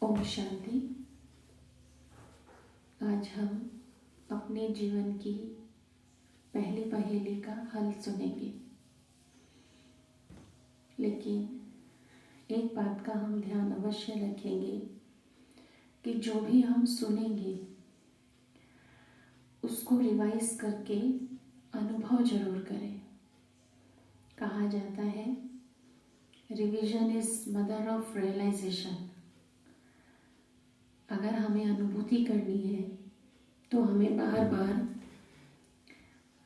ओम शांति। आज हम अपने जीवन की पहली पहेली का हल सुनेंगे, लेकिन एक बात का हम ध्यान अवश्य रखेंगे कि जो भी हम सुनेंगे उसको रिवाइज करके अनुभव जरूर करें। कहा जाता है revision is mother of realization. अगर हमें अनुभूति करनी है तो हमें बार बार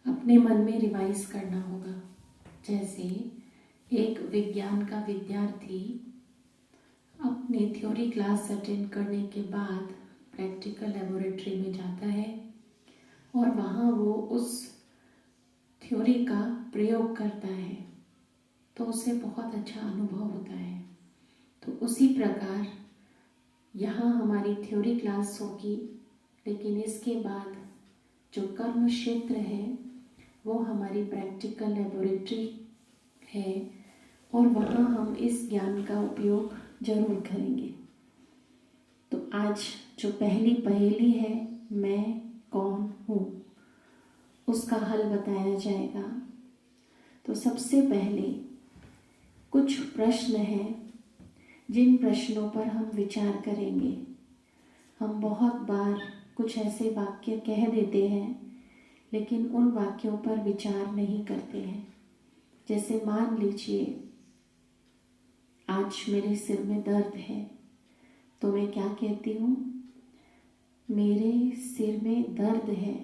अपने मन में रिवाइज करना होगा। जैसे एक विज्ञान का विद्यार्थी अपनी थ्योरी क्लास अटेंड करने के बाद प्रैक्टिकल लेबोरेटरी में जाता है और वहाँ वो उस थ्योरी का प्रयोग करता है तो उसे बहुत अच्छा अनुभव होता है। तो उसी प्रकार यहाँ हमारी थ्योरी क्लास होगी, लेकिन इसके बाद जो कर्म क्षेत्र है वो हमारी प्रैक्टिकल लेबोरेटरी है और वहाँ हम इस ज्ञान का उपयोग जरूर करेंगे। तो आज जो पहली पहेली है, मैं कौन हूँ, उसका हल बताया जाएगा। तो सबसे पहले कुछ प्रश्न हैं जिन प्रश्नों पर हम विचार करेंगे। हम बहुत बार कुछ ऐसे वाक्य कह देते हैं लेकिन उन वाक्यों पर विचार नहीं करते हैं। जैसे मान लीजिए आज मेरे सिर में दर्द है, तो मैं क्या कहती हूँ? मेरे सिर में दर्द है।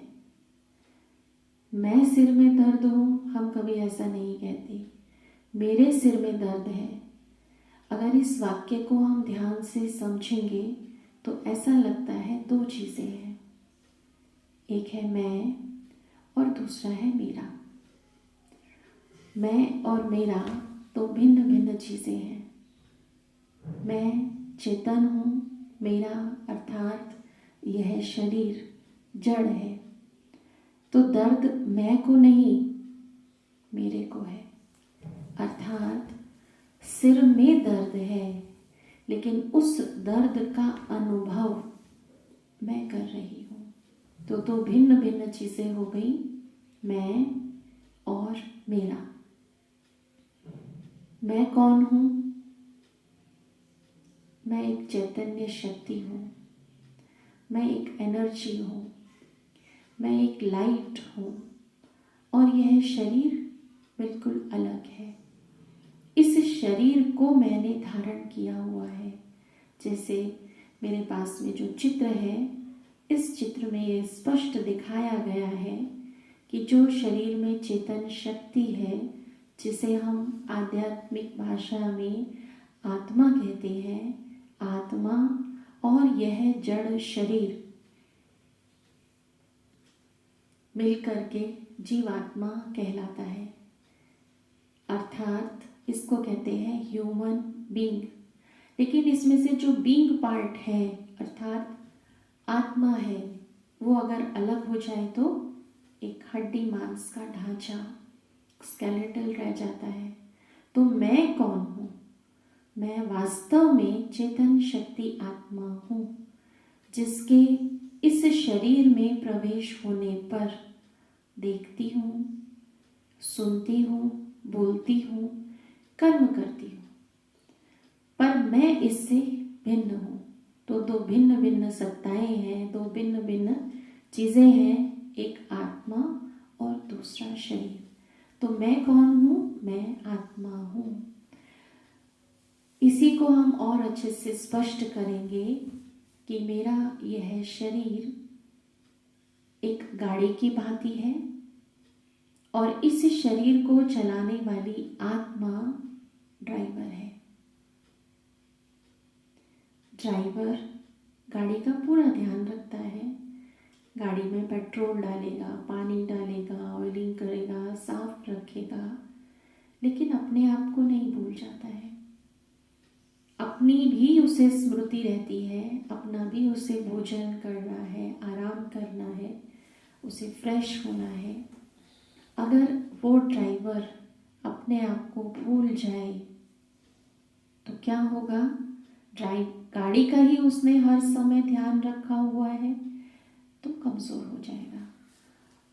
मैं सिर में दर्द हूँ हम कभी ऐसा नहीं कहते, मेरे सिर में दर्द है। अगर इस वाक्य को हम ध्यान से समझेंगे तो ऐसा लगता है दो चीज़ें हैं, एक है मैं और दूसरा है मेरा। मैं और मेरा तो भिन्न भिन्न चीज़ें हैं। मैं चेतन हूँ, मेरा अर्थात यह शरीर जड़ है। तो दर्द मैं को नहीं, मेरे को है। अर्थात सिर में दर्द है लेकिन उस दर्द का अनुभव मैं कर रही हूँ। तो दो भिन्न भिन्न चीज़ें हो गई, मैं और मेरा। मैं कौन हूँ? मैं एक चैतन्य शक्ति हूँ, मैं एक एनर्जी हूँ, मैं एक लाइट हूँ और यह शरीर बिल्कुल अलग है। इस शरीर को मैंने धारण किया हुआ है। जैसे मेरे पास में जो चित्र है, इस चित्र में ये स्पष्ट दिखाया गया है कि जो शरीर में चेतन शक्ति है, जिसे हम आध्यात्मिक भाषा में आत्मा कहते हैं, आत्मा और यह जड़ शरीर मिलकर के जीवात्मा कहलाता है। अर्थात इसको कहते हैं ह्यूमन बीइंग। लेकिन इसमें से जो बीइंग पार्ट है अर्थात आत्मा है, वो अगर अलग हो जाए तो एक हड्डी मांस का ढांचा स्केलेटल रह जाता है। तो मैं कौन हूँ? मैं वास्तव में चेतन शक्ति आत्मा हूँ, जिसके इस शरीर में प्रवेश होने पर देखती हूँ, सुनती हूँ, बोलती हूँ, कर्म करती हूँ, पर मैं इससे भिन्न हूँ। तो दो भिन्न भिन्न सत्ताएं हैं, दो भिन्न भिन्न चीजें हैं, एक आत्मा और दूसरा शरीर। तो मैं कौन हूँ? मैं आत्मा हूँ। इसी को हम और अच्छे से स्पष्ट करेंगे कि मेरा यह शरीर एक गाड़ी की भांति है और इस शरीर को चलाने वाली आत्मा ड्राइवर है। ड्राइवर गाड़ी का पूरा ध्यान रखता है, गाड़ी में पेट्रोल डालेगा, पानी डालेगा, ऑयलिंग करेगा, साफ रखेगा, लेकिन अपने आप को नहीं भूल जाता है। अपनी भी उसे स्मृति रहती है, अपना भी उसे भोजन करना है, आराम करना है, उसे फ्रेश होना है। अगर वो ड्राइवर अपने आप को भूल जाए तो क्या होगा? गाड़ी का ही उसने हर समय ध्यान रखा हुआ है तो कमज़ोर हो जाएगा।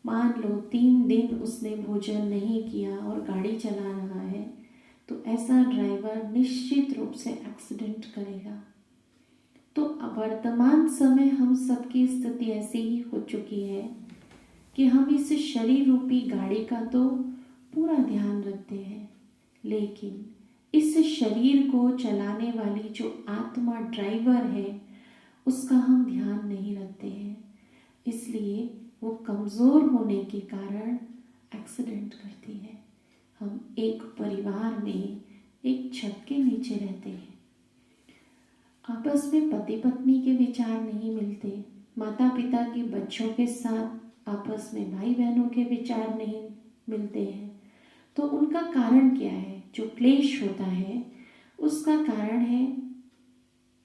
मान लो 3 दिन उसने भोजन नहीं किया और गाड़ी चला रहा है तो ऐसा ड्राइवर निश्चित रूप से एक्सीडेंट करेगा। तो वर्तमान समय हम सबकी स्थिति ऐसी ही हो चुकी है कि हम इस शरीर रूपी गाड़ी का तो पूरा ध्यान रखते हैं, लेकिन इस शरीर को चलाने वाली जो आत्मा ड्राइवर है उसका हम ध्यान नहीं रखते हैं, इसलिए वो कमज़ोर होने के कारण एक्सीडेंट करती है। हम एक परिवार में एक छत के नीचे रहते हैं, आपस में पति पत्नी के विचार नहीं मिलते, माता पिता के बच्चों के साथ आपस में भाई बहनों के विचार नहीं मिलते हैं। तो उनका कारण क्या है? जो क्लेश होता है उसका कारण है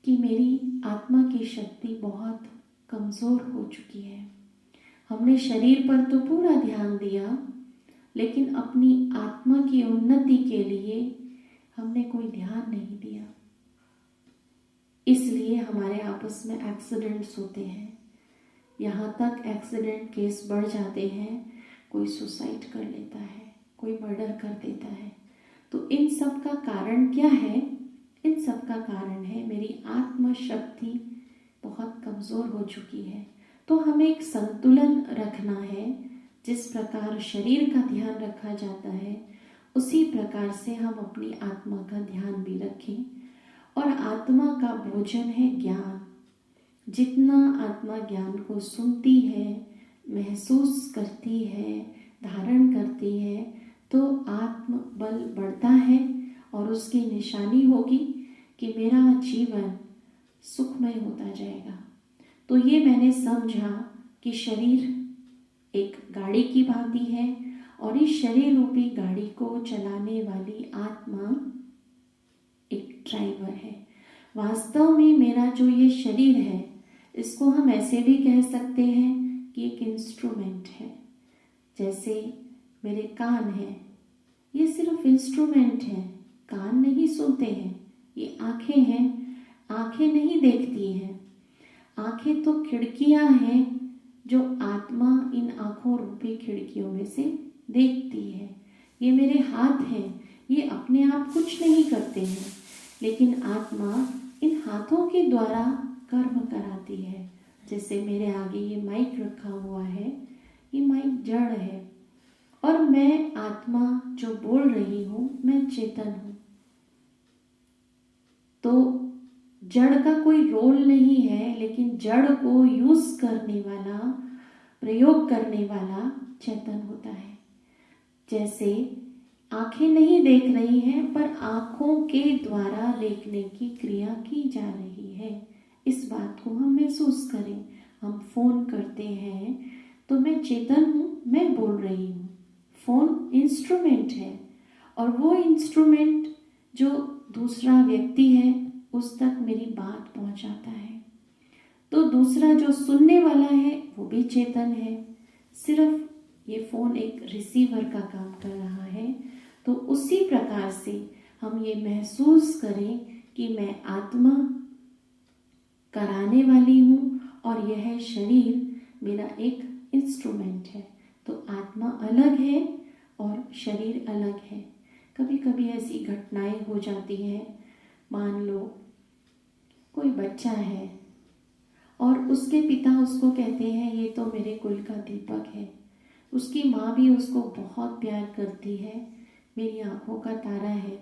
कि मेरी आत्मा की शक्ति बहुत कमज़ोर हो चुकी है। हमने शरीर पर तो पूरा ध्यान दिया, लेकिन अपनी आत्मा की उन्नति के लिए हमने कोई ध्यान नहीं दिया, इसलिए हमारे आपस में एक्सीडेंट्स होते हैं। यहाँ तक एक्सीडेंट केस बढ़ जाते हैं, कोई सुसाइड कर लेता है, कोई मर्डर कर देता है। तो इन सब का कारण क्या है? इन सब का कारण है मेरी आत्म शक्ति बहुत कमज़ोर हो चुकी है। तो हमें एक संतुलन रखना है। जिस प्रकार शरीर का ध्यान रखा जाता है उसी प्रकार से हम अपनी आत्मा का ध्यान भी रखें। और आत्मा का भोजन है ज्ञान। जितना आत्मा ज्ञान को सुनती है, महसूस करती है, धारण करती है, तो आत्म बल बढ़ता है और उसकी निशानी होगी कि मेरा जीवन सुखमय होता जाएगा। तो ये मैंने समझा कि शरीर एक गाड़ी की भांति है और इस शरीर रूपी गाड़ी को चलाने वाली आत्मा एक ड्राइवर है। वास्तव में मेरा जो ये शरीर है इसको हम ऐसे भी कह सकते हैं कि एक इंस्ट्रूमेंट है। जैसे मेरे कान हैं, ये सिर्फ इंस्ट्रूमेंट है, कान नहीं सुनते हैं। ये आंखें हैं, आंखें नहीं देखती हैं। आंखें तो खिड़कियां हैं जो आत्मा इन आंखों रूपी खिड़कियों में से देखती है। ये मेरे हाथ हैं, ये अपने आप कुछ नहीं करते हैं, लेकिन आत्मा इन हाथों के द्वारा कर्म कराती है। जैसे मेरे आगे ये माइक रखा हुआ है, ये माइक जड़ है और मैं आत्मा जो बोल रही हूँ, मैं चेतन हूँ। तो जड़ का कोई रोल नहीं है, लेकिन जड़ को यूज करने वाला, प्रयोग करने वाला चेतन होता है। जैसे आंखें नहीं देख रही हैं, पर आंखों के द्वारा देखने की क्रिया की जा रही है। इस बात को हम महसूस करें। हम फोन करते हैं तो मैं चेतन हूँ, मैं बोल रही हूँ। फोन इंस्ट्रूमेंट है और वो इंस्ट्रूमेंट जो दूसरा व्यक्ति है उस तक मेरी बात पहुंचाता है। तो दूसरा जो सुनने वाला है वो भी चेतन है, सिर्फ ये फोन एक रिसीवर का काम कर रहा है। तो उसी प्रकार से हम ये महसूस करें कि मैं आत्मा कराने वाली हूँ और यह शरीर मेरा एक इंस्ट्रूमेंट है। तो आत्मा अलग है और शरीर अलग है। कभी कभी ऐसी घटनाएं हो जाती हैं, मान लो कोई बच्चा है और उसके पिता उसको कहते हैं ये तो मेरे कुल का दीपक है। उसकी माँ भी उसको बहुत प्यार करती है, मेरी आंखों का तारा है।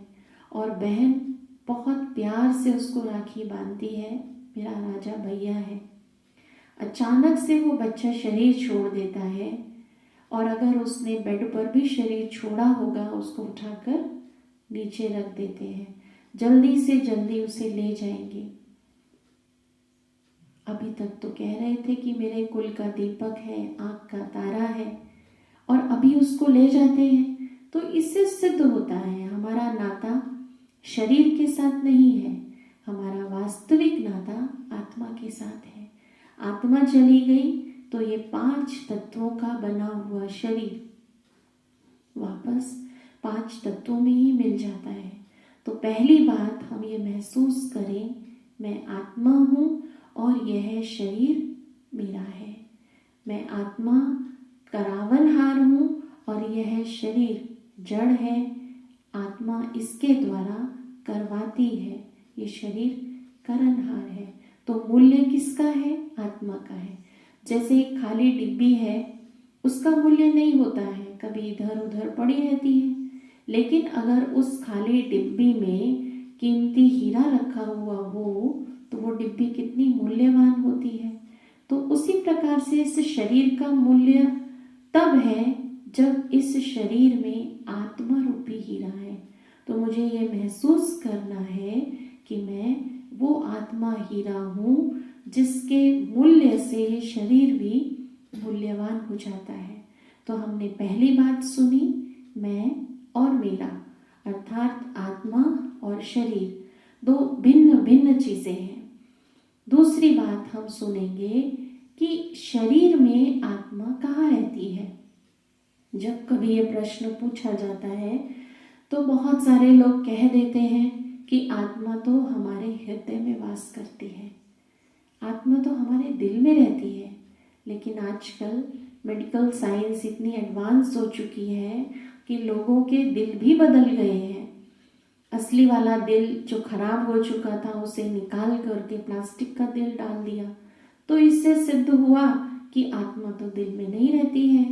और बहन बहुत प्यार से उसको राखी बांधती है, मेरा राजा भैया है। अचानक से वो बच्चा शरीर छोड़ देता है और अगर उसने बेड पर भी शरीर छोड़ा होगा उसको उठाकर नीचे रख देते हैं, जल्दी से जल्दी उसे ले जाएंगे। अभी तक तो कह रहे थे कि मेरे कुल का दीपक है, आँख का तारा है, और अभी उसको ले जाते हैं। तो इससे सिद्ध होता है हमारा नाता शरीर के साथ नहीं है, हमारा वास्तविक नाता आत्मा के साथ है। आत्मा चली गई तो ये 5 तत्वों का बना हुआ शरीर वापस 5 तत्वों में ही मिल जाता है। तो पहली बात हम ये महसूस करें मैं आत्मा हूँ और यह शरीर मेरा है। मैं आत्मा करावनहार हूँ और यह शरीर जड़ है। आत्मा इसके द्वारा करवाती है, ये शरीर करनहार है। तो मूल्य किसका है? आत्मा का है। जैसे एक खाली डिब्बी है, उसका मूल्य नहीं होता है, कभी इधर उधर पड़ी रहती है। लेकिन अगर उस खाली डिब्बी में कीमती हीरा रखा हुआ हो तो वो डिब्बी कितनी मूल्यवान होती है। तो उसी प्रकार से इस शरीर का मूल्य तब है जब इस शरीर में आत्मा रूपी हीरा है। तो मुझे ये महसूस करना है कि मैं वो आत्मा हीरा हूँ जिसके मूल्य से शरीर भी मूल्यवान हो जाता है। तो हमने पहली बात सुनी, मैं और मेरा, अर्थात आत्मा और शरीर दो भिन्न भिन्न चीजें हैं। दूसरी बात हम सुनेंगे कि शरीर में आत्मा कहाँ रहती है। जब कभी ये प्रश्न पूछा जाता है तो बहुत सारे लोग कह देते हैं कि आत्मा तो हमारे हृदय में वास करती है, आत्मा तो हमारे दिल में रहती है। लेकिन आजकल मेडिकल साइंस इतनी एडवांस हो चुकी है कि लोगों के दिल भी बदल गए हैं। असली वाला दिल जो खराब हो चुका था उसे निकाल करके प्लास्टिक का दिल डाल दिया। तो इससे सिद्ध हुआ कि आत्मा तो दिल में नहीं रहती है।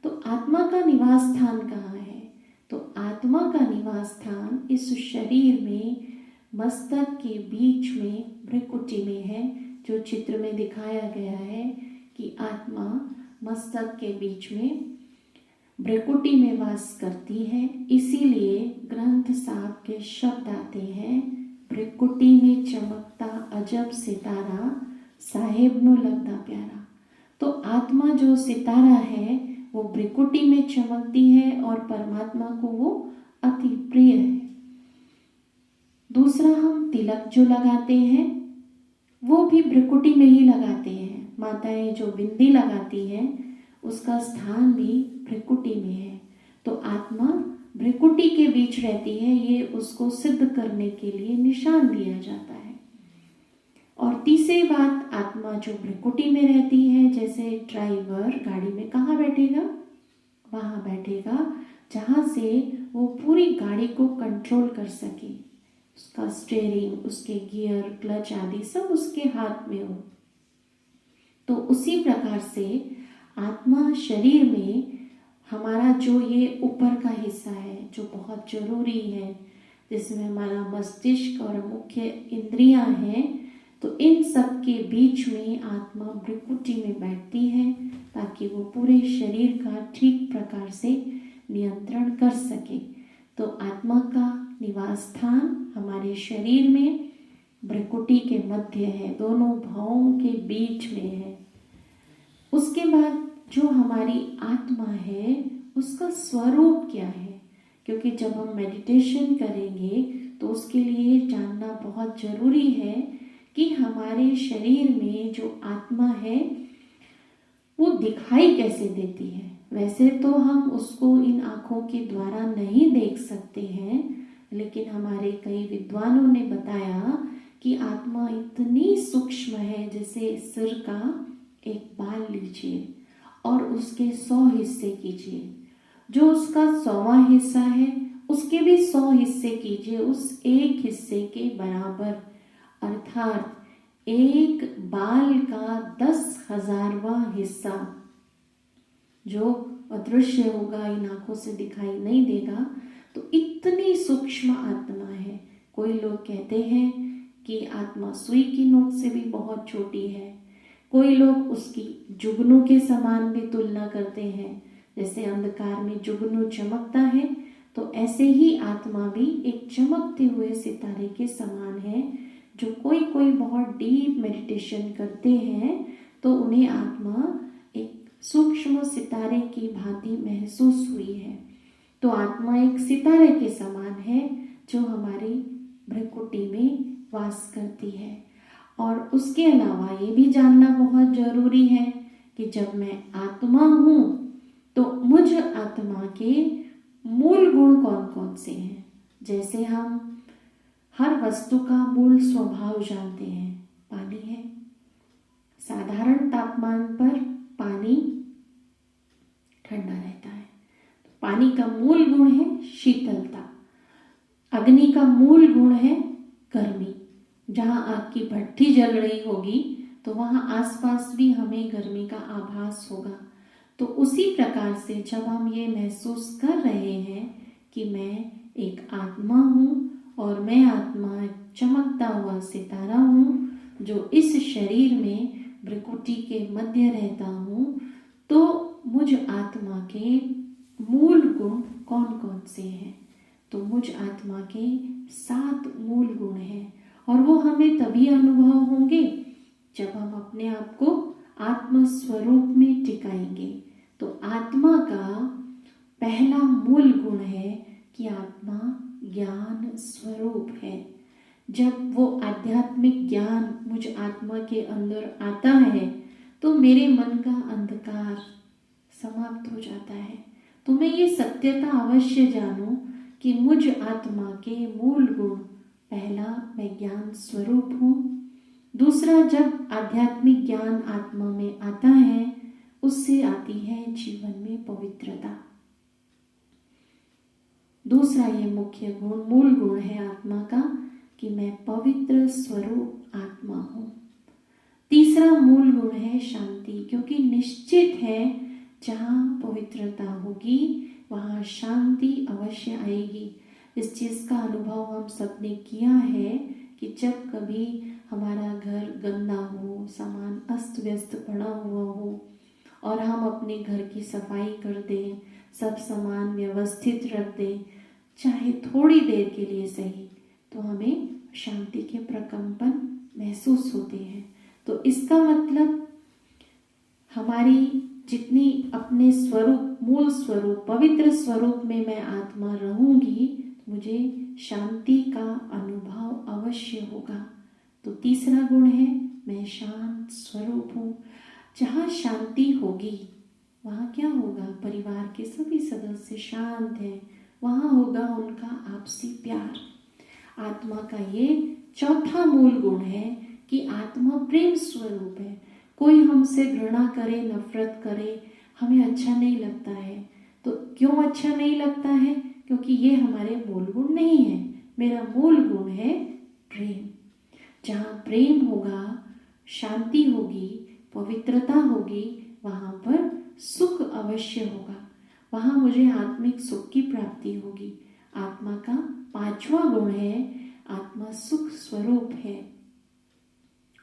तो आत्मा का निवास स्थान कहाँ है? तो आत्मा का निवास स्थान इस शरीर में मस्तक के बीच में भ्रुकुटी में है, जो चित्र में दिखाया गया है कि आत्मा मस्तक के बीच में भ्रुकुटी में वास करती है। इसीलिए ग्रंथ साहब के शब्द आते हैं, भ्रुकुटी में चमकता अजब सितारा, साहेब नु लगदा प्यारा। तो आत्मा जो सितारा है वो भ्रुकुटी में चमकती है और परमात्मा को वो अति प्रिय है। दूसरा, हम तिलक जो लगाते हैं वो भी भ्रुकुटी में ही लगाते हैं। माताएं जो बिंदी लगाती हैं उसका स्थान भी भ्रुकुटी में है। तो आत्मा भ्रुकुटी के बीच रहती है, ये उसको सिद्ध करने के लिए निशान दिया जाता है। और तीसरी बात, आत्मा जो भ्रुकुटी में रहती है, जैसे ड्राइवर गाड़ी में कहाँ बैठेगा? वहां बैठेगा जहां से वो पूरी गाड़ी को कंट्रोल कर सके। उसका स्टीयरिंग, उसके गियर, क्लच आदि सब उसके हाथ में हो। तो उसी प्रकार से आत्मा शरीर में हमारा जो ये ऊपर का हिस्सा है जो बहुत जरूरी है, जिसमें हमारा मस्तिष्क और मुख्य इंद्रियां हैं, तो इन सब के बीच में आत्मा भ्रुकुटी में बैठती है ताकि वो पूरे शरीर का ठीक प्रकार से नियंत्रण कर सके। तो आत्मा का निवास स्थान हमारे शरीर में भ्रुकुटी के मध्य है, दोनों भावों के बीच में है। उसके बाद जो हमारी आत्मा है उसका स्वरूप क्या है? क्योंकि जब हम मेडिटेशन करेंगे तो उसके लिए जानना बहुत जरूरी है कि हमारे शरीर में जो आत्मा है वो दिखाई कैसे देती है। वैसे तो हम उसको इन आँखों के द्वारा नहीं देख सकते हैं, लेकिन हमारे कई विद्वानों ने बताया कि आत्मा इतनी सूक्ष्म है, जैसे सिर का एक बाल लीजिए और उसके 100 हिस्से कीजिए, जो उसका 100वां हिस्सा है उसके भी 100 हिस्से कीजिए उस एक हिस्से के बराबर, अर्थात एक बाल का 10,000वां हिस्सा जो अदृश्य होगा, इन आंखों से दिखाई नहीं देगा। तो इतनी सूक्ष्म आत्मा है। कोई लोग कहते हैं कि आत्मा सुई की नोक से भी बहुत छोटी है। कोई लोग उसकी जुगनू के समान भी तुलना करते हैं। जैसे अंधकार में जुगनू चमकता है, तो ऐसे ही आत्मा भी एक चमकते हुए सितारे के समान है। जो कोई कोई बहुत डीप मेडिटेशन करते हैं तो उन्हें आत्मा एक सूक्ष्म सितारे की भांति महसूस हुई है। तो आत्मा एक सितारे के समान है जो हमारी भ्रुकुटी में वास करती है। और उसके अलावा ये भी जानना बहुत जरूरी है कि जब मैं आत्मा हूँ तो मुझ आत्मा के मूल गुण कौन कौन से हैं। जैसे हर वस्तु का मूल स्वभाव जानते हैं, पानी है। साधारण तापमान पर पानी ठंडा रहता है। पानी का मूल गुण है शीतलता। अग्नि का मूल गुण है गर्मी। जहां आग की भट्टी जल रही होगी तो वहां आसपास भी हमें गर्मी का आभास होगा। तो उसी प्रकार से जब हम ये महसूस कर रहे हैं कि मैं एक आत्मा हूँ और मैं आत्मा एक चमकता हुआ सितारा हूँ जो इस शरीर में भ्रिकुटी के मध्य रहता हूँ, तो मुझ आत्मा के मूल गुण कौन कौन से हैं? तो मुझ आत्मा के 7 मूल गुण हैं और वो हमें तभी अनुभव होंगे जब हम अपने आप को आत्म स्वरूप में टिकाएंगे। तो आत्मा का पहला मूल गुण है कि आत्मा ज्ञान स्वरूप है। जब वो आध्यात्मिक ज्ञान मुझ आत्मा के अंदर आता है तो मेरे मन का अंधकार समाप्त हो जाता है। तो मैं ये सत्यता अवश्य जानूं कि मुझ आत्मा के मूल गुण, पहला मैं ज्ञान स्वरूप हूँ। दूसरा, जब आध्यात्मिक ज्ञान आत्मा में आता है उससे आती है जीवन में पवित्रता। दूसरा ये मुख्य गुण, मूल गुण है आत्मा का कि मैं पवित्र स्वरूप आत्मा हूँ। तीसरा मूल गुण है शांति, क्योंकि निश्चित है जहाँ पवित्रता होगी वहाँ शांति अवश्य आएगी। इस चीज़ का अनुभव हम सबने किया है कि जब कभी हमारा घर गंदा हो, सामान अस्त व्यस्त पड़ा हुआ हो और हम अपने घर की सफाई कर दें, सब सामान व्यवस्थित रख दें, चाहे थोड़ी देर के लिए सही, तो हमें शांति के प्रकंपन महसूस होते हैं। तो इसका मतलब हमारी जितनी अपने स्वरूप, मूल स्वरूप, पवित्र स्वरूप में मैं आत्मा रहूंगी, मुझे शांति का अनुभव अवश्य होगा। तो तीसरा गुण है मैं शांत स्वरूप हूँ। जहाँ शांति होगी वहाँ क्या होगा? परिवार के सभी सदस्य शांत हैं, वहाँ होगा उनका आपसी प्यार। आत्मा का ये चौथा मूल गुण है कि आत्मा प्रेम स्वरूप है। कोई हमसे घृणा करे, नफरत करे, हमें अच्छा नहीं लगता है। तो क्यों अच्छा नहीं लगता है? क्योंकि ये हमारे मूल गुण नहीं है। मेरा मूल गुण है प्रेम। जहाँ प्रेम होगा, शांति होगी, पवित्रता होगी, वहाँ पर सुख अवश्य होगा। वहाँ मुझे आत्मिक सुख की प्राप्ति होगी। आत्मा का पांचवा गुण है आत्मा सुख स्वरूप है।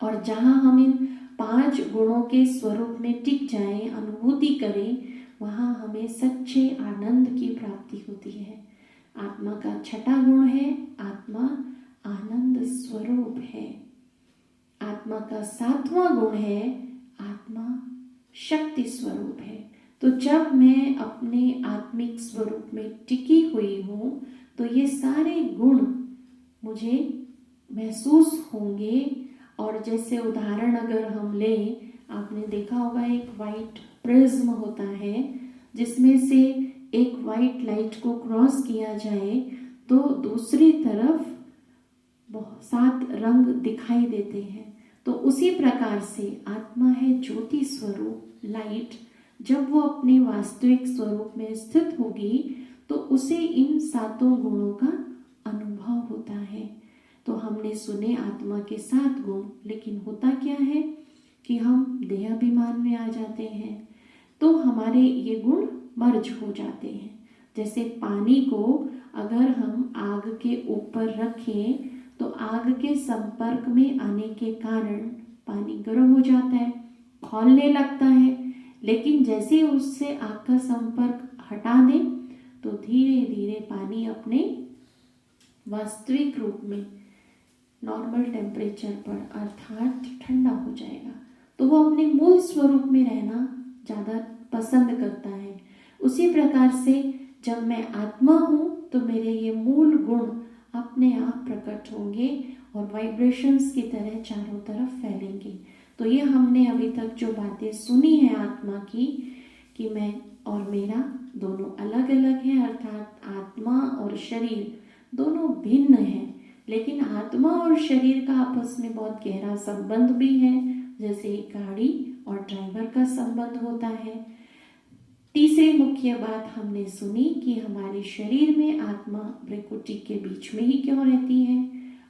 और जहाँ हम इन 5 गुणों के स्वरूप में टिक जाएं, अनुभूति करें, वहाँ हमें सच्चे आनंद की प्राप्ति होती है। आत्मा का छठा गुण है आत्मा आनंद स्वरूप है। आत्मा का 7वां गुण है आत्मा शक्ति स्वरूप है। तो जब मैं अपने आत्मिक स्वरूप में टिकी हुई हूँ तो ये सारे गुण मुझे महसूस होंगे। और जैसे उदाहरण अगर हम लें, आपने देखा होगा एक वाइट प्रिज्म होता है जिसमें से एक वाइट लाइट को क्रॉस किया जाए तो दूसरी तरफ 7 रंग दिखाई देते हैं। तो उसी प्रकार से आत्मा है ज्योति स्वरूप, लाइट। जब वो अपने वास्तविक स्वरूप में स्थित होगी तो उसे इन 7 गुणों का अनुभव होता है। तो हमने सुने आत्मा के 7 गुण, लेकिन होता क्या है कि हम देहाभिमान में आ जाते हैं तो हमारे ये गुण मर्ज हो जाते हैं। जैसे पानी को अगर हम आग के ऊपर रखें तो आग के संपर्क में आने के कारण पानी गर्म हो जाता है, खौलने लगता है। लेकिन जैसे उससे आग का संपर्क हटा दें तो धीरे धीरे पानी अपने वास्तविक रूप में नॉर्मल टेम्परेचर पर अर्थात ठंडा हो जाएगा। तो वो अपने मूल स्वरूप में रहना ज़्यादा पसंद करता है। उसी प्रकार से जब मैं आत्मा हूँ तो मेरे ये मूल गुण अपने आप प्रकट होंगे और वाइब्रेशंस की तरह चारों तरफ फैलेंगे। तो ये हमने अभी तक जो बातें सुनी है आत्मा की, कि मैं और मेरा दोनों अलग अलग हैं, अर्थात आत्मा और शरीर दोनों भिन्न हैं, लेकिन आत्मा और शरीर का आपस में बहुत गहरा संबंध भी है, जैसे एक गाड़ी और ड्राइवर का संबंध होता है। तीसरी मुख्य बात हमने सुनी कि हमारे शरीर में आत्मा भ्रुकुटी के बीच में ही क्यों रहती है।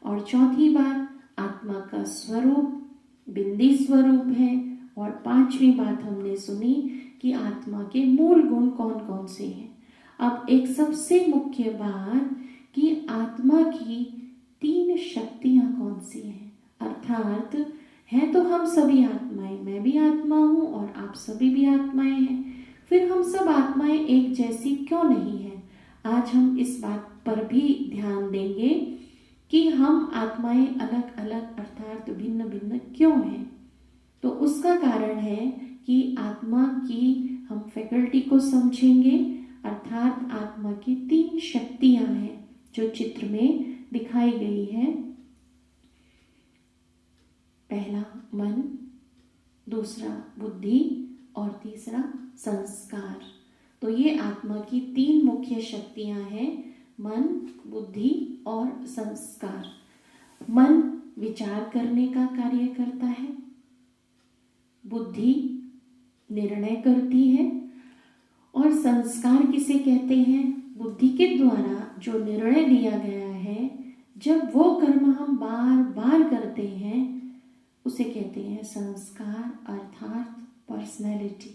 और चौथी बात, आत्मा का स्वरूप बिंदी स्वरूप है। और पांचवी बात हमने सुनी कि आत्मा के मूल गुण कौन कौन से हैं। अब एक सबसे मुख्य बात कि आत्मा की 3 शक्तियां कौन सी हैं, अर्थात हैं तो हम सभी आत्माएं, मैं भी आत्मा हूं और आप सभी भी आत्माएं हैं, फिर हम सब आत्माएं एक जैसी क्यों नहीं हैं। आज हम इस बात पर भी ध्यान देंगे कि हम आत्माएं अलग अलग अर्थात भिन्न भिन्न क्यों हैं। तो उसका कारण है कि आत्मा की हम फैकल्टी को समझेंगे, अर्थात आत्मा की 3 शक्तियां हैं जो चित्र में दिखाई गई है। पहला मन, दूसरा बुद्धि और तीसरा संस्कार। तो ये आत्मा की 3 मुख्य शक्तियां हैं, मन, बुद्धि और संस्कार। मन विचार करने का कार्य करता है, बुद्धि निर्णय करती है और संस्कार किसे कहते हैं, बुद्धि के द्वारा जो निर्णय लिया गया है, जब वो कर्म हम बार बार करते हैं उसे कहते हैं संस्कार अर्थात पर्सनैलिटी।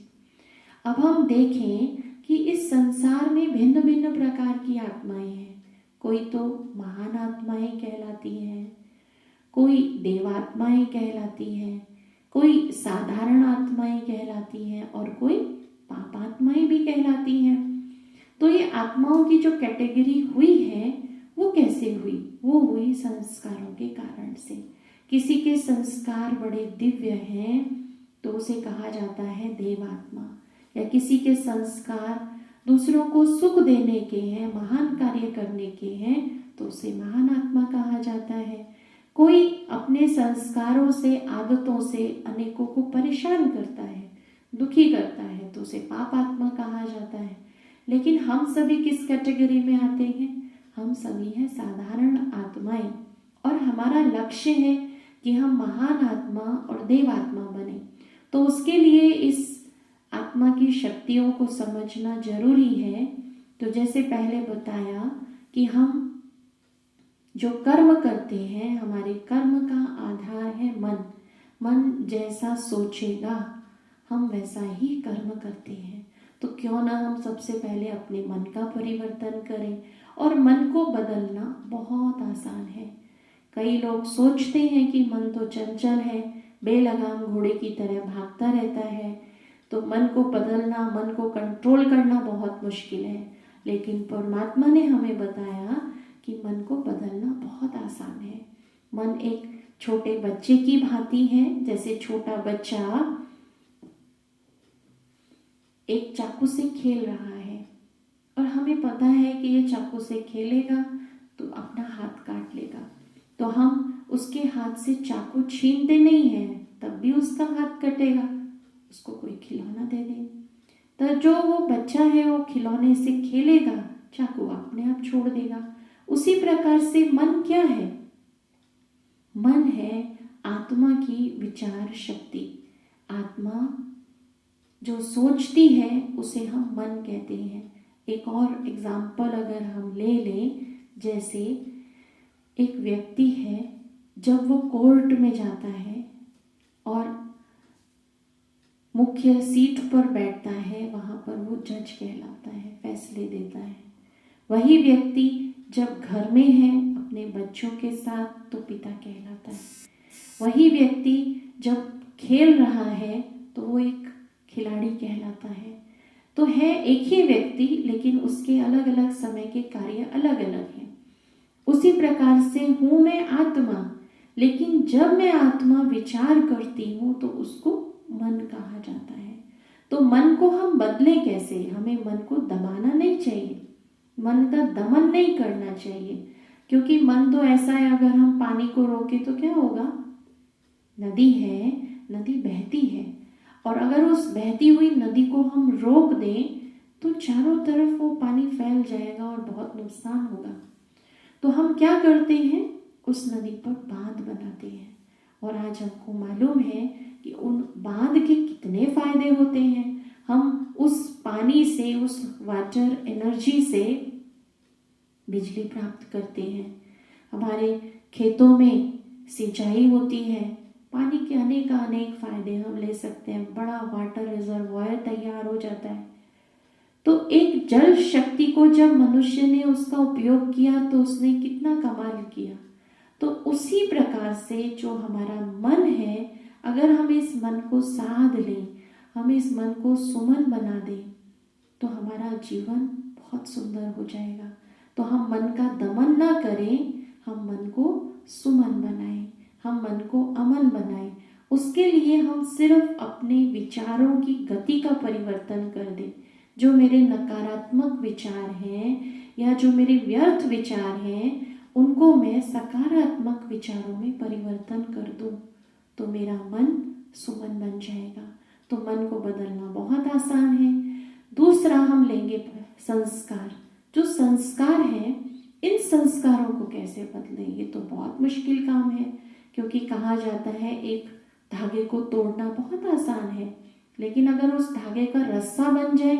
अब हम देखें कि इस संसार में भिन्न भिन्न प्रकार की आत्माएं हैं। कोई तो महान आत्माएं कहलाती हैं, कोई देवात्माएं कहलाती हैं, कोई साधारण आत्माएं कहलाती हैं और कोई पापात्माएं भी कहलाती हैं। तो ये आत्माओं की जो कैटेगरी हुई है वो कैसे हुई, वो हुई संस्कारों के कारण से। किसी के संस्कार बड़े दिव्य हैं तो उसे कहा जाता है देवात्मा, या किसी के संस्कार दूसरों को सुख देने के हैं, महान कार्य करने के हैं, तो उसे महान आत्मा कहा जाता है। कोई अपने संस्कारों से आदतों से अनेकों को परेशान करता है, दुखी करता है, तो उसे पाप आत्मा कहा जाता है। लेकिन हम सभी किस कैटेगरी में आते हैं, हम सभी हैं साधारण आत्माएं और हमारा लक्ष्य है कि हम महान आत्मा और देवात्मा बने। तो उसके लिए इस आत्मा की शक्तियों को समझना जरूरी है। तो जैसे पहले बताया कि हम जो कर्म करते हैं, हमारे कर्म का आधार है मन। मन जैसा सोचेगा हम वैसा ही कर्म करते हैं। तो क्यों ना हम सबसे पहले अपने मन का परिवर्तन करें। और मन को बदलना बहुत आसान है। कई लोग सोचते हैं कि मन तो चंचल है, बेलगाम घोड़े की तरह भागता रहता है, तो मन को बदलना, मन को कंट्रोल करना बहुत मुश्किल है। लेकिन परमात्मा ने हमें बताया कि मन को बदलना बहुत आसान है। मन एक छोटे बच्चे की भांति है। जैसे छोटा बच्चा एक चाकू से खेल रहा है और हमें पता है कि ये चाकू से खेलेगा तो अपना हाथ काट लेगा, तो हम उसके हाथ से चाकू छीनते नहीं हैं, तब भी उसका हाथ कटेगा। उसको कोई खिलौना दे दे तो जो वो बच्चा है वो खिलौने से खेलेगा, चाकू अपने आप छोड़ देगा। उसी प्रकार से मन क्या है, मन है आत्मा की विचार शक्ति। आत्मा जो सोचती है उसे हम मन कहते हैं। एक और एग्जाम्पल अगर हम ले लें, जैसे एक व्यक्ति है, जब वो कोर्ट में जाता है और मुख्य सीट पर बैठता है, वहां पर वो जज कहलाता है, फैसले देता है। वही व्यक्ति जब घर में है अपने बच्चों के साथ तो पिता कहलाता है। वही व्यक्ति जब खेल रहा है तो वो एक खिलाड़ी कहलाता है। तो है एक ही व्यक्ति, लेकिन उसके अलग अलग समय के कार्य अलग अलग हैं। उसी प्रकार से हूं मैं आत्मा, लेकिन जब मैं आत्मा विचार करती हूं तो उसको मन कहा जाता है। तो मन को हम बदले कैसे, हमें मन को दबाना नहीं चाहिए, मन का दमन नहीं करना चाहिए, क्योंकि मन तो ऐसा है, अगर हम पानी को रोके तो क्या होगा, नदी है, नदी बहती है, और अगर उस बहती हुई नदी को हम रोक दें तो चारों तरफ वो पानी फैल जाएगा और बहुत नुकसान होगा। तो हम क्या करते हैं, उस नदी पर बांध बनाते हैं। और आज हमको मालूम है कि उन बांध के कितने फायदे होते हैं। हम उस पानी से, उस वाटर एनर्जी से बिजली प्राप्त करते हैं। हमारे खेतों में सिंचाई होती है। पानी के अनेक फायदे हम ले सकते हैं। बड़ा वाटर रिजर्वायर तैयार हो जाता है। तो एक जल शक्ति को जब मनुष्य ने उसका उपयोग किया तो उसने कितना कमाल किया। तो उसी प्रकार से जो हमारा मन है, अगर हम इस मन को साध लें, हम इस मन को सुमन बना दें, तो हमारा जीवन बहुत सुंदर हो जाएगा। तो हम मन का दमन ना करें, हम मन को सुमन बनाएं, हम मन को अमन बनाएं। उसके लिए हम सिर्फ अपने विचारों की गति का परिवर्तन कर दें। जो मेरे नकारात्मक विचार हैं या जो मेरे व्यर्थ विचार हैं, उनको मैं सकारात्मक विचारों में परिवर्तन कर दूं, तो मेरा मन सुमन बन जाएगा। तो मन को बदलना बहुत आसान है। दूसरा हम लेंगे संस्कार। जो संस्कार है, इन संस्कारों को कैसे बदलें, ये तो बहुत मुश्किल काम है। क्योंकि कहा जाता है एक धागे को तोड़ना बहुत आसान है, लेकिन अगर उस धागे का रस्सा बन जाए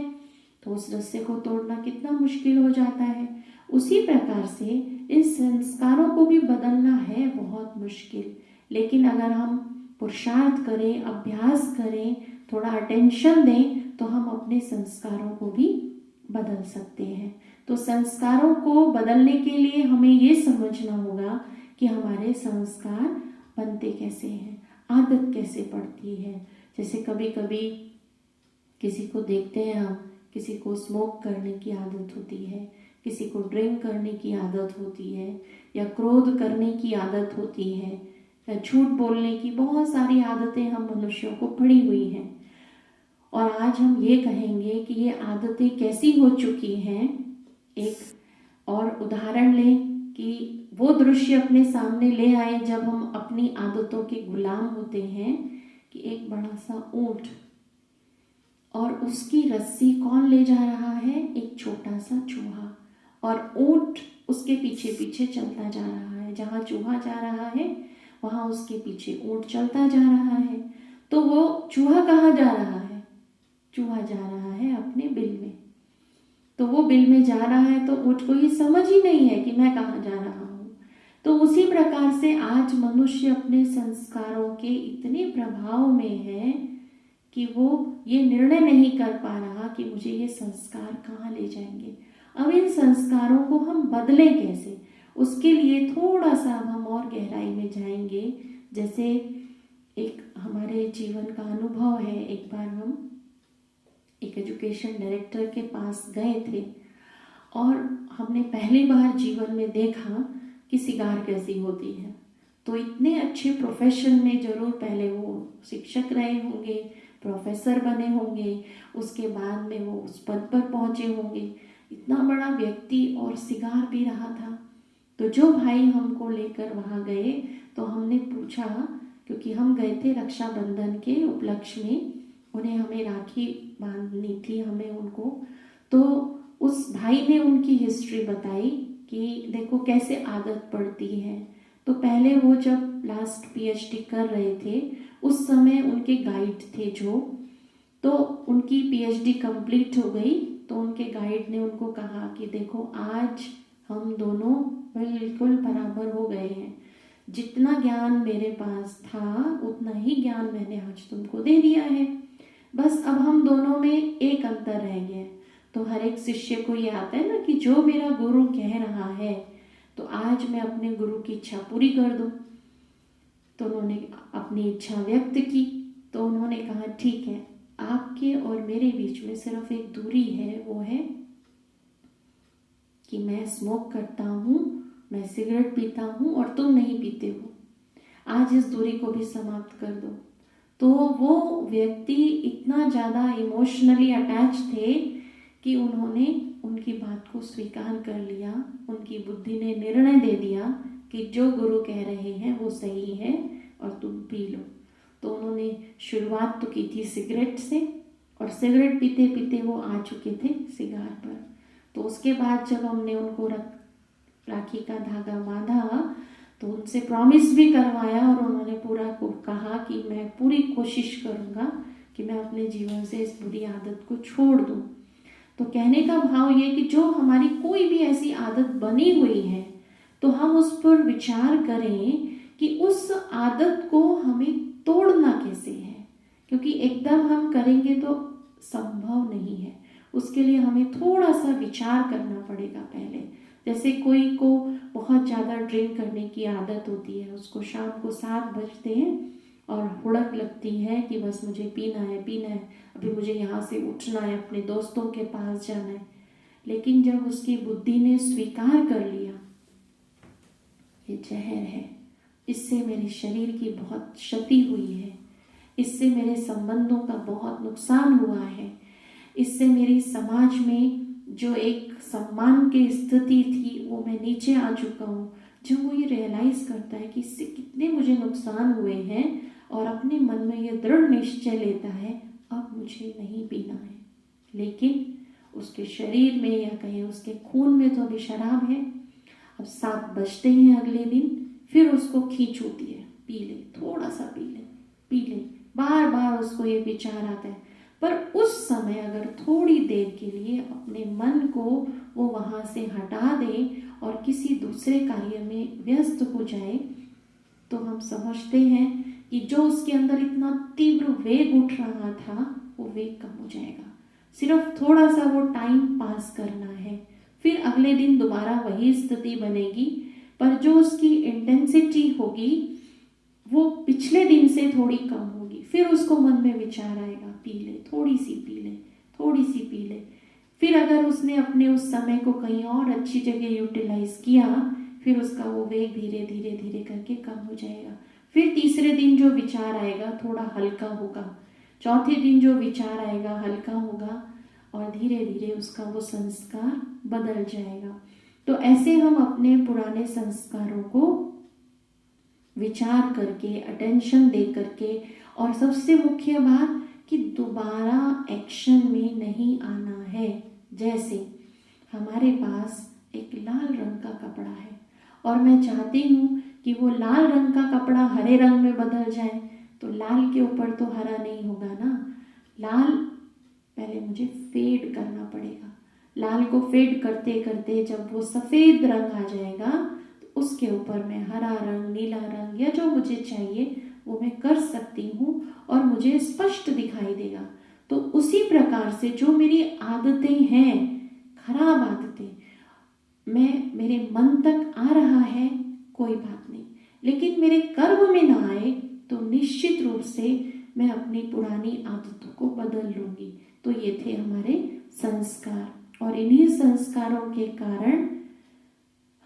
तो उस रस्से को तोड़ना कितना मुश्किल हो जाता है। उसी प्रकार से इन संस्कारों को भी बदलना है बहुत मुश्किल। लेकिन अगर हम पुरुषार्थ करें, अभ्यास करें, थोड़ा अटेंशन दें, तो हम अपने संस्कारों को भी बदल सकते हैं। तो संस्कारों को बदलने के लिए हमें ये समझना होगा कि हमारे संस्कार बनते कैसे हैं, आदत कैसे पड़ती है। जैसे कभी कभी किसी को देखते हैं हम, किसी को स्मोक करने की आदत होती है, किसी को ड्रिंक करने की आदत होती है, या क्रोध करने की आदत होती है, या झूठ बोलने की, बहुत सारी आदतें हम मनुष्यों को पड़ी हुई हैं। और आज हम ये कहेंगे कि ये आदतें कैसी हो चुकी हैं। एक और उदाहरण लें कि वो दृश्य अपने सामने ले आए जब हम अपनी आदतों के गुलाम होते हैं कि एक बड़ा सा ऊंट, और उसकी रस्सी कौन ले जा रहा है, एक छोटा सा चूहा, और ऊंट उसके पीछे पीछे चलता जा रहा है। जहाँ चूहा जा रहा है वहाँ उसके पीछे ऊंट चलता जा रहा है। तो वो चूहा कहाँ जा रहा है, चूहा जा रहा है अपने बिल में। तो वो बिल में जा रहा है तो ऊंट को ये समझ ही नहीं है कि मैं कहाँ जा रहा हूँ। तो उसी प्रकार से आज मनुष्य अपने संस्कारों के इतने प्रभाव में है कि वो ये निर्णय नहीं कर पा रहा कि मुझे ये संस्कार कहाँ ले जाएंगे। अब इन संस्कारों को हम बदलें कैसे, उसके लिए थोड़ा सा हम और गहराई में जाएंगे। जैसे एक हमारे जीवन का अनुभव है। एक बार हम एक एजुकेशन डायरेक्टर के पास गए थे और हमने पहली बार जीवन में देखा कि सिगार कैसी होती है। तो इतने अच्छे प्रोफेशन में जरूर पहले वो शिक्षक रहे होंगे, प्रोफेसर बने होंगे, उसके बाद में वो उस पद पर पहुंचे होंगे। इतना बड़ा व्यक्ति और सिगार पी रहा था। तो जो भाई हमको लेकर वहाँ गए तो हमने पूछा, क्योंकि हम गए थे रक्षाबंधन के उपलक्ष्य में, उन्हें हमें राखी बांधनी थी हमें उनको। तो उस भाई ने उनकी हिस्ट्री बताई कि देखो कैसे आदत पड़ती है। तो पहले वो जब लास्ट पीएचडी कर रहे थे उस समय उनके गाइड थे जो, तो उनकी पीएचडी कंप्लीट हो गई। तो उनके गाइड ने उनको कहा कि देखो आज हम दोनों बिल्कुल बराबर हो गए हैं, जितना ज्ञान मेरे पास था उतना ही ज्ञान मैंने आज तुमको दे दिया है, बस अब हम दोनों में एक अंतर रह गया। तो हर एक शिष्य को ये आता है ना कि जो मेरा गुरु कह रहा है तो आज मैं अपने गुरु की इच्छा पूरी कर दूं। तो उन्होंने अपनी इच्छा व्यक्त की। तो उन्होंने कहा ठीक है, आपके और मेरे बीच में सिर्फ एक दूरी है, वो है कि मैं स्मोक करता हूँ, मैं सिगरेट पीता हूँ और तुम नहीं पीते हो। आज इस दूरी को भी समाप्त कर दो। तो वो व्यक्ति इतना ज़्यादा इमोशनली अटैच थे कि उन्होंने उनकी बात को स्वीकार कर लिया। उनकी बुद्धि ने निर्णय दे दिया कि जो गुरु कह रहे हैं वो सही है और तुम पी लो। तो उन्होंने शुरुआत तो की थी सिगरेट से, और सिगरेट पीते पीते वो आ चुके थे सिगार पर। तो उसके बाद जब हमने उनको राखी का धागा बांधा तो उनसे प्रॉमिस भी करवाया और उन्होंने पूरा कहा कि मैं पूरी कोशिश करूँगा कि मैं अपने जीवन से इस बुरी आदत को छोड़ दूँ। तो कहने का भाव ये कि जो हमारी कोई भी ऐसी आदत बनी हुई है तो हम उस पर विचार करें कि उस आदत को हमें तोड़ना कैसे है, क्योंकि एकदम हम करेंगे तो संभव नहीं है। उसके लिए हमें थोड़ा सा विचार करना पड़ेगा पहले। जैसे कोई को बहुत ज़्यादा ड्रिंक करने की आदत होती है, उसको शाम को 7 बजते हैं और हुड़क लगती है कि बस मुझे पीना है, अभी मुझे यहाँ से उठना है, अपने दोस्तों के पास जाना है। लेकिन जब उसकी बुद्धि ने स्वीकार कर लिया ये जहर है, इससे मेरे शरीर की बहुत क्षति हुई है, इससे मेरे संबंधों का बहुत नुकसान हुआ है, इससे मेरी समाज में जो एक सम्मान की स्थिति थी वो मैं नीचे आ चुका हूँ। जब वो ये रियलाइज करता है कि इससे कितने मुझे नुकसान हुए हैं और अपने मन में ये दृढ़ निश्चय लेता है अब मुझे नहीं पीना है, लेकिन उसके शरीर में या कहीं उसके खून में तो अभी शराब है। अब 7 बजते हैं अगले दिन, फिर उसको खींच होती है, पी ले, थोड़ा सा पी ले, बार बार उसको ये विचार आता है। पर उस समय अगर थोड़ी देर के लिए अपने मन को वो वहाँ से हटा दे और किसी दूसरे कार्य में व्यस्त हो जाए तो हम समझते हैं कि जो उसके अंदर इतना तीव्र वेग उठ रहा था वो वेग कम हो जाएगा। सिर्फ थोड़ा सा वो टाइम पास करना है, फिर अगले दिन दोबारा वही स्थिति बनेगी, पर जो उसकी इंटेंसिटी होगी वो पिछले दिन से थोड़ी कम होगी। फिर उसको मन में विचार आएगा पी ले, थोड़ी सी पी ले। फिर अगर उसने अपने उस समय को कहीं और अच्छी जगह यूटिलाइज किया, फिर उसका वो वेग धीरे करके कम हो जाएगा। फिर तीसरे दिन जो विचार आएगा थोड़ा हल्का होगा, चौथे दिन जो विचार आएगा हल्का होगा और धीरे धीरे उसका वो संस्कार बदल जाएगा। तो ऐसे हम अपने पुराने संस्कारों को विचार करके, अटेंशन दे करके, और सबसे मुख्य बात कि दोबारा एक्शन में नहीं आना है। जैसे हमारे पास एक लाल रंग का कपड़ा है और मैं चाहती हूँ कि वो लाल रंग का कपड़ा हरे रंग में बदल जाए, तो लाल के ऊपर तो हरा नहीं होगा ना, लाल पहले मुझे फेड करना पड़ेगा। लाल को फेड करते करते जब वो सफ़ेद रंग आ जाएगा तो उसके ऊपर मैं हरा रंग, नीला रंग या जो मुझे चाहिए वो मैं कर सकती हूँ और मुझे स्पष्ट दिखाई देगा। तो उसी प्रकार से जो मेरी आदतें हैं, खराब आदतें, मेरे मन तक आ रहा है कोई बात नहीं, लेकिन मेरे कर्म में ना आए तो निश्चित रूप से मैं अपनी पुरानी आदतों को बदल लूंगी। तो ये थे हमारे संस्कार, और इन्हीं संस्कारों के कारण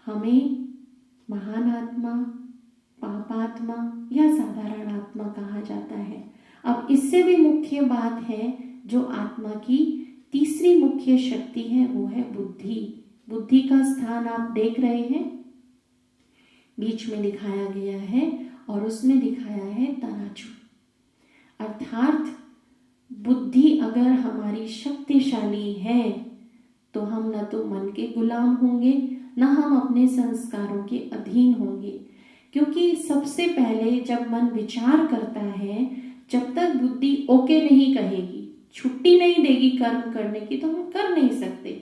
हमें महान आत्मा, पापात्मा या साधारण आत्मा कहा जाता है। अब इससे भी मुख्य बात है, जो आत्मा की तीसरी मुख्य शक्ति है वो है बुद्धि। बुद्धि का स्थान आप देख रहे हैं, बीच में दिखाया गया है और उसमें दिखाया है तराजू। अर्थात बुद्धि अगर हमारी शक्तिशाली है तो हम न तो मन के गुलाम होंगे, न हम अपने संस्कारों के अधीन होंगे। क्योंकि सबसे पहले जब मन विचार करता है, जब तक बुद्धि ओके नहीं कहेगी, छुट्टी नहीं देगी कर्म करने की, तो हम कर नहीं सकते।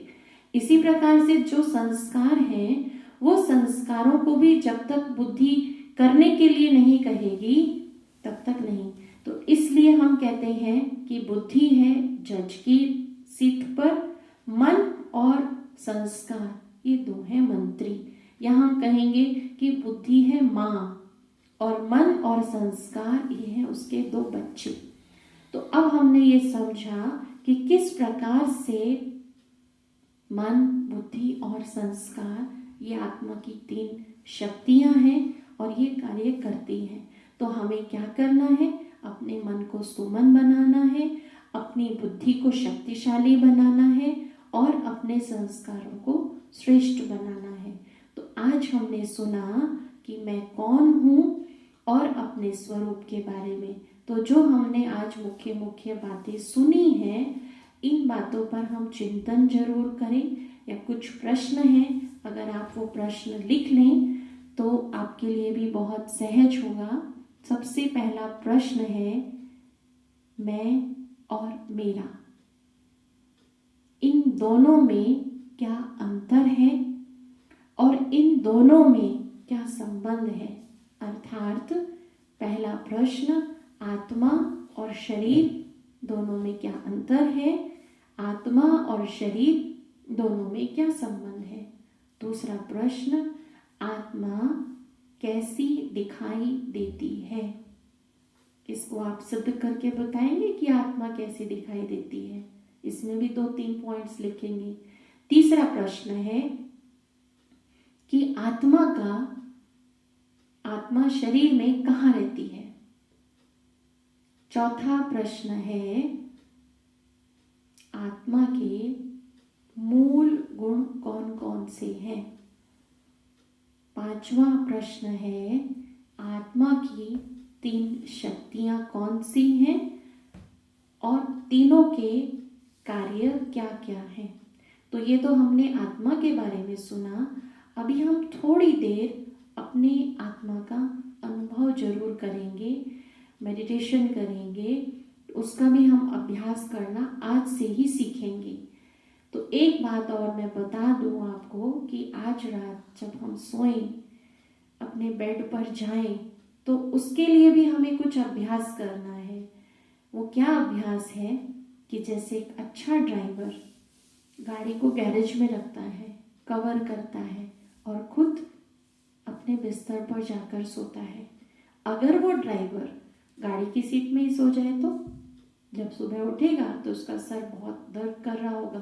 इसी प्रकार से जो संस्कार हैं वो संस्कारों को भी जब तक बुद्धि करने के लिए नहीं कहेगी तब तक नहीं। तो इसलिए हम कहते हैं कि बुद्धि है जज की सीट पर, मन और संस्कार ये दो हैं मंत्री। यहाँ हम कहेंगे कि बुद्धि है माँ और मन और संस्कार ये है उसके 2 बच्चे। तो अब हमने ये समझा कि किस प्रकार से मन, बुद्धि और संस्कार ये आत्मा की 3 शक्तियां हैं और ये कार्य करती हैं। तो हमें क्या करना है? अपने मन को सुमन बनाना है, अपनी बुद्धि को शक्तिशाली बनाना है और अपने संस्कारों को श्रेष्ठ बनाना है। तो आज हमने सुना कि मैं कौन हूँ और अपने स्वरूप के बारे में। तो जो हमने आज मुख्य बातें सुनी हैं, इन बातों पर हम चिंतन जरूर करें। या कुछ प्रश्न हैं, अगर आप वो प्रश्न लिख लें तो आपके लिए भी बहुत सहज होगा। सबसे पहला प्रश्न है मैं और मेरा, इन दोनों में क्या अंतर है और इन दोनों में क्या संबंध है। अर्थात पहला प्रश्न, आत्मा और शरीर दोनों में क्या अंतर है, आत्मा और शरीर दोनों में क्या संबंध है। दूसरा प्रश्न, आत्मा कैसी दिखाई देती है। इसको आप सिद्ध करके बताएंगे कि आत्मा कैसी दिखाई देती है। इसमें भी 2-3 पॉइंट्स लिखेंगे। तीसरा प्रश्न है कि आत्मा शरीर में कहाँ रहती है। चौथा प्रश्न है आत्मा के मूल गुण कौन कौन से हैं। पांचवा प्रश्न है आत्मा की 3 शक्तियां कौन सी हैं और तीनों के कार्य क्या क्या हैं। तो ये तो हमने आत्मा के बारे में सुना। अभी हम थोड़ी देर अपने आत्मा का अनुभव जरूर करेंगे, मेडिटेशन करेंगे। उसका भी हम अभ्यास करना आज से ही सीखेंगे। तो एक बात और मैं बता दूं आपको कि आज रात जब हम सोएं, अपने बेड पर जाएं, तो उसके लिए भी हमें कुछ अभ्यास करना है। वो क्या अभ्यास है कि जैसे एक अच्छा ड्राइवर गाड़ी को गैरेज में रखता है, कवर करता है और खुद अपने बिस्तर पर जाकर सोता है। अगर वो ड्राइवर गाड़ी की सीट में ही सो जाए तो जब सुबह उठेगा तो उसका सर बहुत दर्द कर रहा होगा,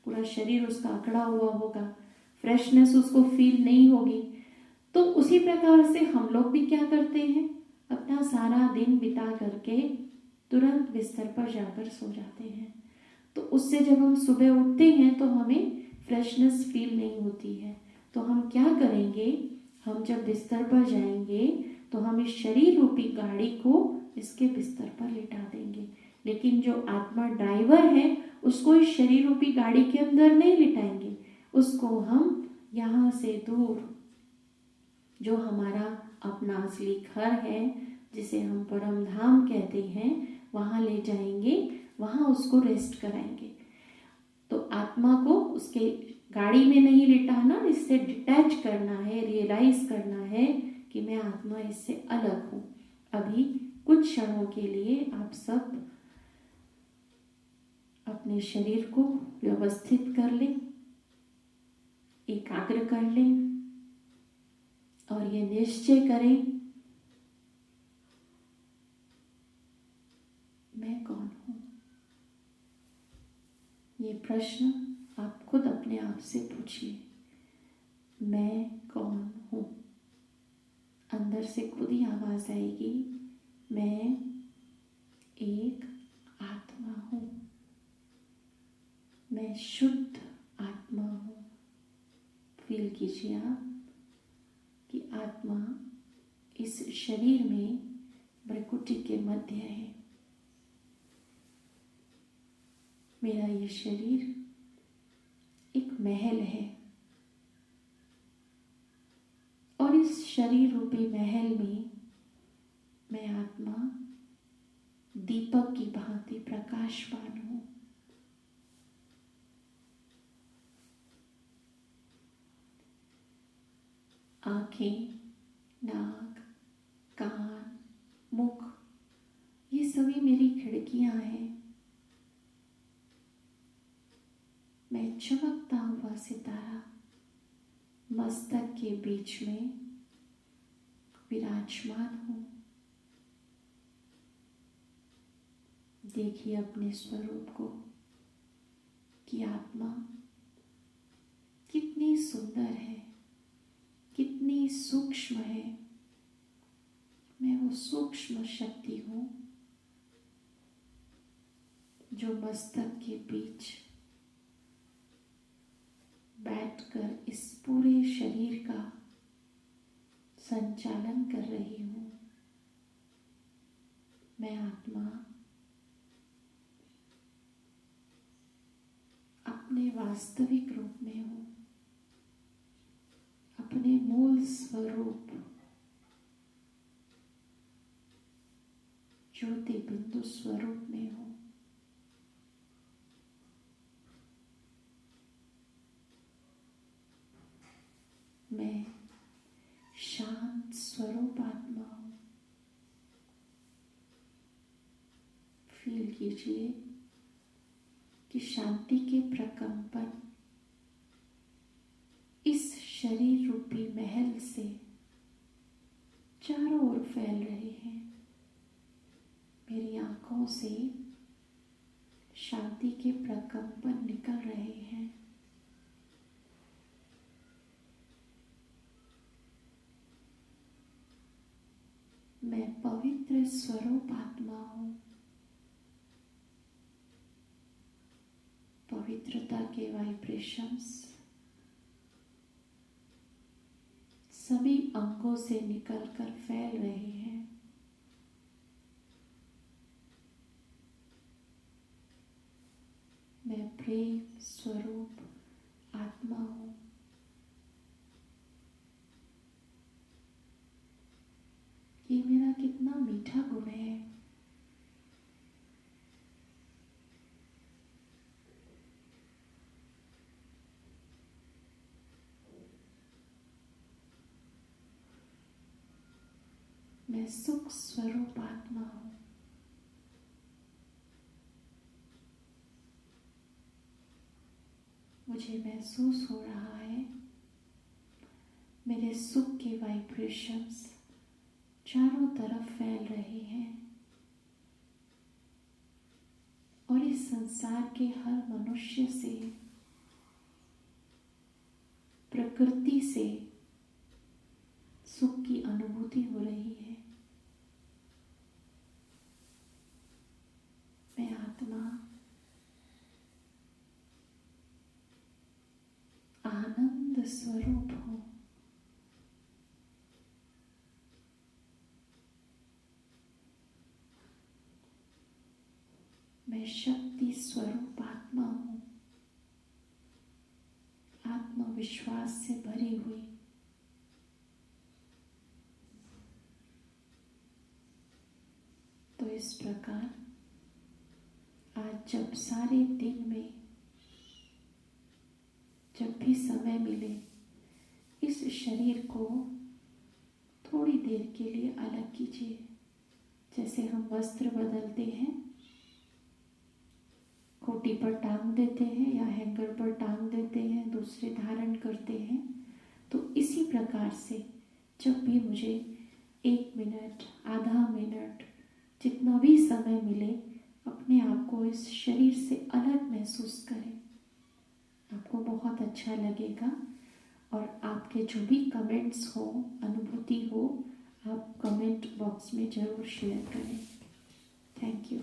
पूरा शरीर उसका अकड़ा हुआ होगा, फ्रेशनेस उसको फील नहीं होगी। तो उसी प्रकार से हम लोग भी क्या करते हैं, अपना सारा दिन बिता करके तुरंत बिस्तर पर जाकर सो जाते हैं। तो उससे जब हम सुबह उठते हैं तो हमें फ्रेशनेस फील नहीं होती है। तो हम क्या करेंगे, हम जब बिस्तर पर जाएंगे तो हम इस शरीर रूपी गाड़ी को इसके बिस्तर पर लिटा देंगे। लेकिन जो आत्मा ड्राइवर है उसको इस शरीर रूपी गाड़ी के अंदर नहीं लिटाएंगे, उसको हम यहाँ से दूर जो हमारा अपना असली घर है, जिसे हम परम धाम कहते हैं, वहाँ ले जाएंगे, वहाँ उसको रेस्ट कराएंगे। तो आत्मा को उसके गाड़ी में नहीं लिटाना, इससे डिटैच करना है, रियलाइज करना है कि मैं आत्मा इससे अलग हूँ। अभी कुछ क्षणों के लिए आप सब अपने शरीर को व्यवस्थित कर लें, एकाग्र कर लें और ये निश्चय करें मैं कौन हूँ। ये प्रश्न आप खुद अपने आप से पूछिए, मैं कौन हूँ। अंदर से खुद ही आवाज आएगी, मैं एक आत्मा हूँ, मैं शुद्ध आत्मा हूँ। फील कीजिए आप कि आत्मा इस शरीर में भ्रकुटी के मध्य है। मेरा ये शरीर एक महल है और इस शरीर रूपी महल में मैं आत्मा दीपक की भांति प्रकाशवान हूँ। आंखें, नाक, कान, मुख, ये सभी मेरी खिड़कियां हैं। मैं चमकता हुआ सितारा मस्तक के बीच में विराजमान हूँ। देखिए अपने स्वरूप को कि आत्मा कितनी सुंदर है, कितनी सूक्ष्म है। मैं वो सूक्ष्म शक्ति हूँ जो मस्तक के बीच बैठकर इस पूरे शरीर का संचालन कर रही हूँ। मैं आत्मा अपने वास्तविक रूप में हूँ, अपने मूल स्वरूप ज्योति बिंदु स्वरूप में हो। मैं शांत स्वरूप आत्मा हूं। फील कीजिए कि शांति के प्रकंपन इस शरीर रूपी महल से चारों ओर फैल रहे हैं। मेरी आंखों से शांति के प्रकंपन निकल रहे हैं। मैं पवित्र स्वरूप आत्मा हूं। पवित्रता के वाइब्रेशंस सभी अंगों से निकलकर फैल रहे हैं। मैं प्रेम स्वरूप आत्मा हूं। ये मेरा कितना मीठा गुण है। मैं सुख स्वरूप आत्मा हूं। मुझे महसूस हो रहा है मेरे सुख के वाइब्रेशंस चारों तरफ फैल रहे हैं और इस संसार के हर मनुष्य से, प्रकृति से सुख की अनुभूति हो रही है। मैं आत्मा आनंद स्वरूप हूं। मैं शक्ति स्वरूप आत्मा हूं। आत्मविश्वास से भरी हुई। तो इस प्रकार आज जब सारे दिन में जब भी समय मिले, इस शरीर को थोड़ी देर के लिए अलग कीजिए। जैसे हम वस्त्र बदलते हैं, खोटी पर टांग देते हैं या हैंगर पर टांग देते हैं, दूसरे धारण करते हैं, तो इसी प्रकार से जब भी मुझे 1 मिनट, आधा मिनट, जितना भी समय मिले, अपने आप को इस शरीर से अलग महसूस करें। आपको बहुत अच्छा लगेगा। और आपके जो भी कमेंट्स हो, अनुभूति हो, आप कमेंट बॉक्स में ज़रूर शेयर करें। Thank you.